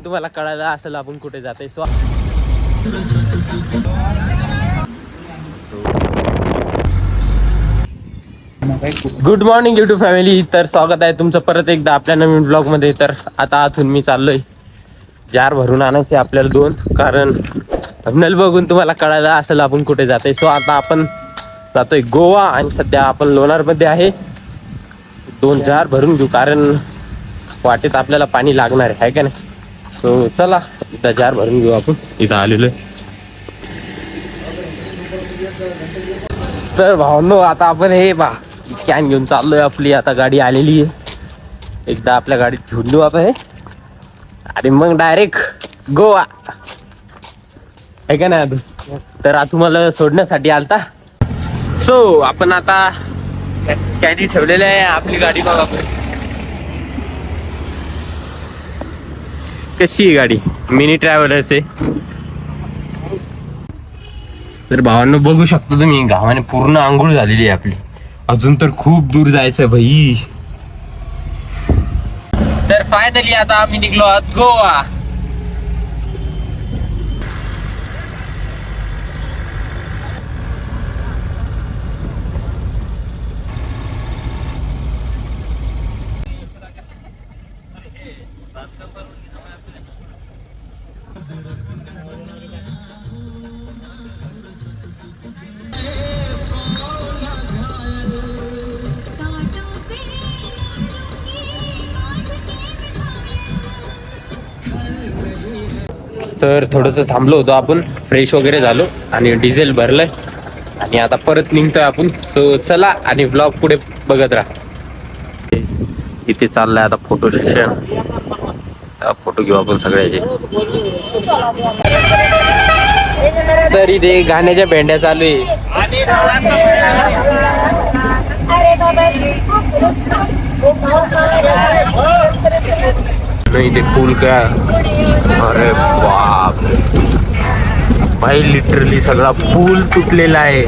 तुम्हाला कळालं असेल आपण कुठे जातोय. Good morning YouTube family. तर स्वागत आहे तुमचं परत एकदा आपल्या नवीन ब्लॉग मध्ये. तर आता आतून मी चाललोय जार भरून आणायचे आपल्याला 2, कारण थंबनेल बघून तुम्हाला कळालं असेल आपण कुठे जातोय. सो आता आपण जातोय गोवा आणि सध्या आपण लोणार मध्ये आहे. 2 जार भरून घेऊ कारण वाटेत आपल्याला पाणी लागणार आहे का नाही. सो चला इथं जार भरून घेऊ. आपण इथं आलेलो आहे. तर भावनो आता आपण हे कॅन घेऊन चाललोय. आपली आता गाडी आलेली आहे. एकदा आपल्या गाडीत घेऊन देऊ आता हे आणि मग डायरेक्ट गोवा आहे का नाही. तर आता मला सोडण्यासाठी आलता. सो आपण आता कॅनी ठेवलेले आहे. आपली गाडी बघा कशी आहे गाडी. मिनी ट्रॅव्हलर्स आहे. तर भावांनो बघू शकतो तुम्ही गावाने पूर्ण आंघोळ झालेली आहे आपली. अजून तर खूप दूर जायचंय भाई. तर फायनली आता आम्ही निघलो आहोत गोवा. तर थोडंसं थांबलो होतो आपण. फ्रेश वगैरे झालो आणि डिझेल भरलंय आणि आता परत निघतोय आपण. सो चला आणि व्लॉग पुढे बघत राहा. इथे चाललंय आता फोटो सेशन. फोटो घेऊ आपण सगळ्याचे. तर इथे गाण्याच्या भेंड्या चालू आहे. नाही ते पूल का. अरे बाप भाई लिटरली सगळा पूल तुटलेला आहे.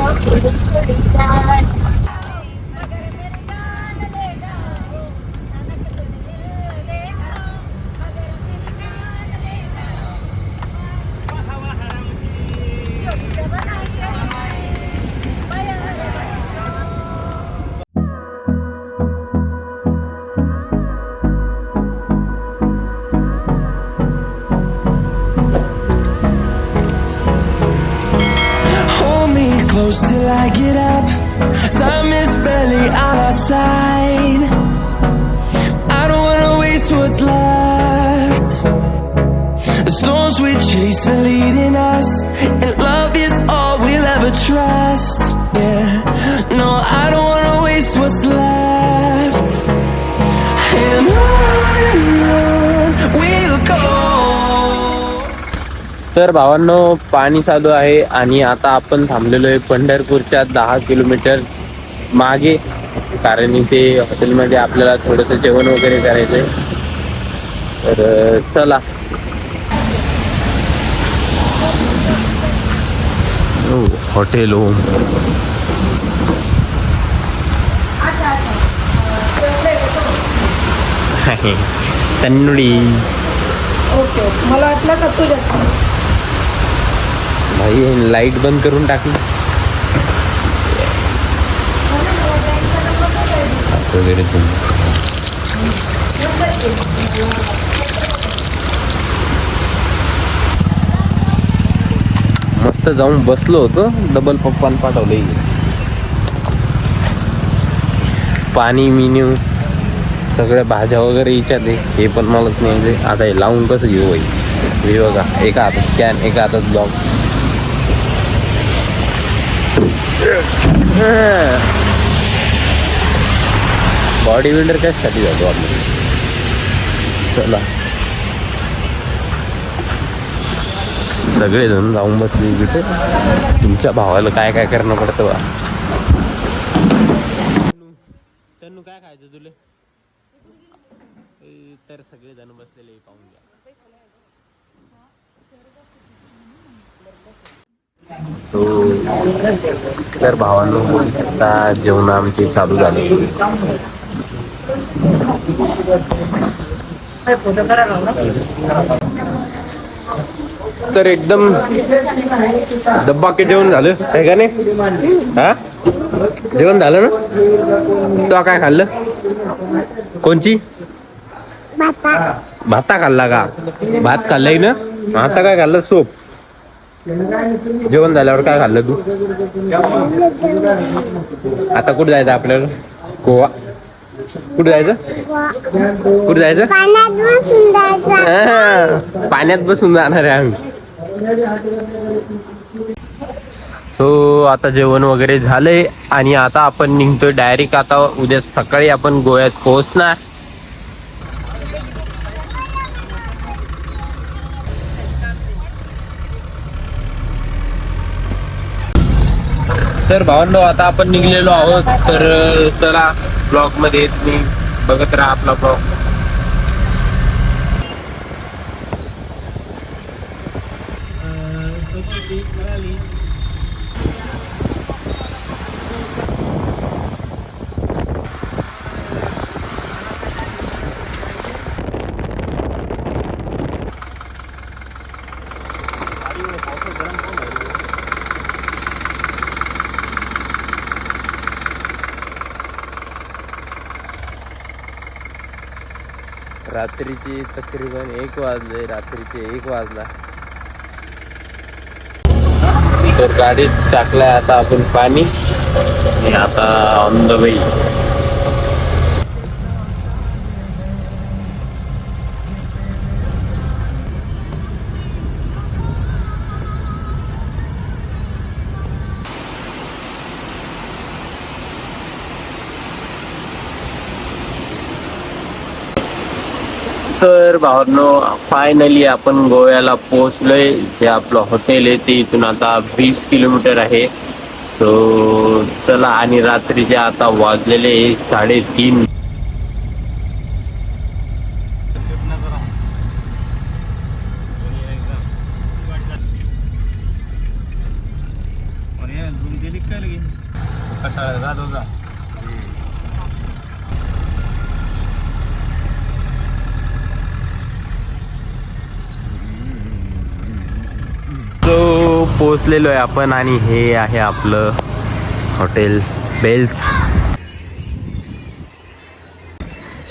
Close till I get up. Time is barely on our side. I don't wanna waste what's left. The storms we chase are leading us, and love is all we'll ever trust. Yeah, no, I don't wanna waste what's left. And on we'll go. तर भावांनो पाणी चालू आहे आणि आता आपण थांबलेलो आहे पंढरपूरच्या 10 किलोमीटर मागे. कारण इथे हॉटेलमध्ये आपल्याला थोडंसं जेवण वगैरे करायचंय. तर चला. हॉटेल ओम. तन्नुडी. ओके मला वाटलं का तुझ्या भाई लाईट बंद करून टाकली. वगैरे मस्त जाऊन बसलो होतो. डबल पप्पान पाठवले. पाणी मिन्यू सगळ्या भाज्या वगैरे हिच्यात आहे. हे पण मलाच नाही. आता हे लावून कसं घेऊ भाई. हे बघा एका हातात कॅन एका हातात ब्लॉग. बॉडी बिल्डर कशासाठी जातो आपण. चला सगळेजण जाऊन बसले तिथे. तुमच्या भावाला काय काय करणं पडतं बा. तन्नू काय खायचं तुले. तर सगळेजण बसलेले पाहून घ्या. तर भावांनो आता जेवण आमचे चालू झाले. तर एकदम डब्बाके जेवण झालं काय का नाही? हा जेवण झालं ना? तो काय खाल्लं? कोणची भाता खाल्ला का? भात खाल्लाय ना? आता काय खाल्लं? सूप. जेवण झाल्यावर काय खाल्लं तू? आता कुठं जायचं आपल्याला? गोवा. कुठं जायचं? कुठं जायचं? पाण्यात बसून जाणार आहे आम्ही. सो आता जेवण वगैरे झालंय आणि आता आपण निघतोय डायरेक्ट. आता उद्या सकाळी आपण गोव्यात पोहोचणार. तर भावंडो आता आपण निघलेलो आहोत. तर चला ब्लॉग मध्ये तुम्ही बघत राहा आपला ब्लॉग. रात्रीची तकरीबन 1 वाजले. रात्रीचे 1 वाजला. तर गाडीत टाकलाय आता आपण पाणी आणि आता ऑन द वे. तर भावांनो फायनली आपण गोव्याला पोहोचलोय. जे आपलं हॉटेल आहे ते इथून आता 20 किलोमीटर आहे. सो चला. आणि रात्रीचे आता वाजलेले 3:30. सो पोचलेलो आहे आपण आणि हे आहे आपलं हॉटेल बेल्स.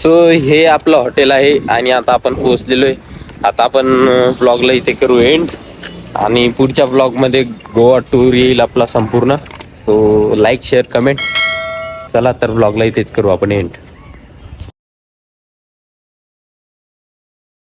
सो हे आपलं हॉटेल आहे आणि आता आपण पोचलेलो आहे. आता आपण ब्लॉगला इथे करू एंड आणि पुढच्या ब्लॉगमध्ये गोवा टूर येईल आपला संपूर्ण. So like share comment. चला तर ब्लॉगला इथेच करू आपण एंड.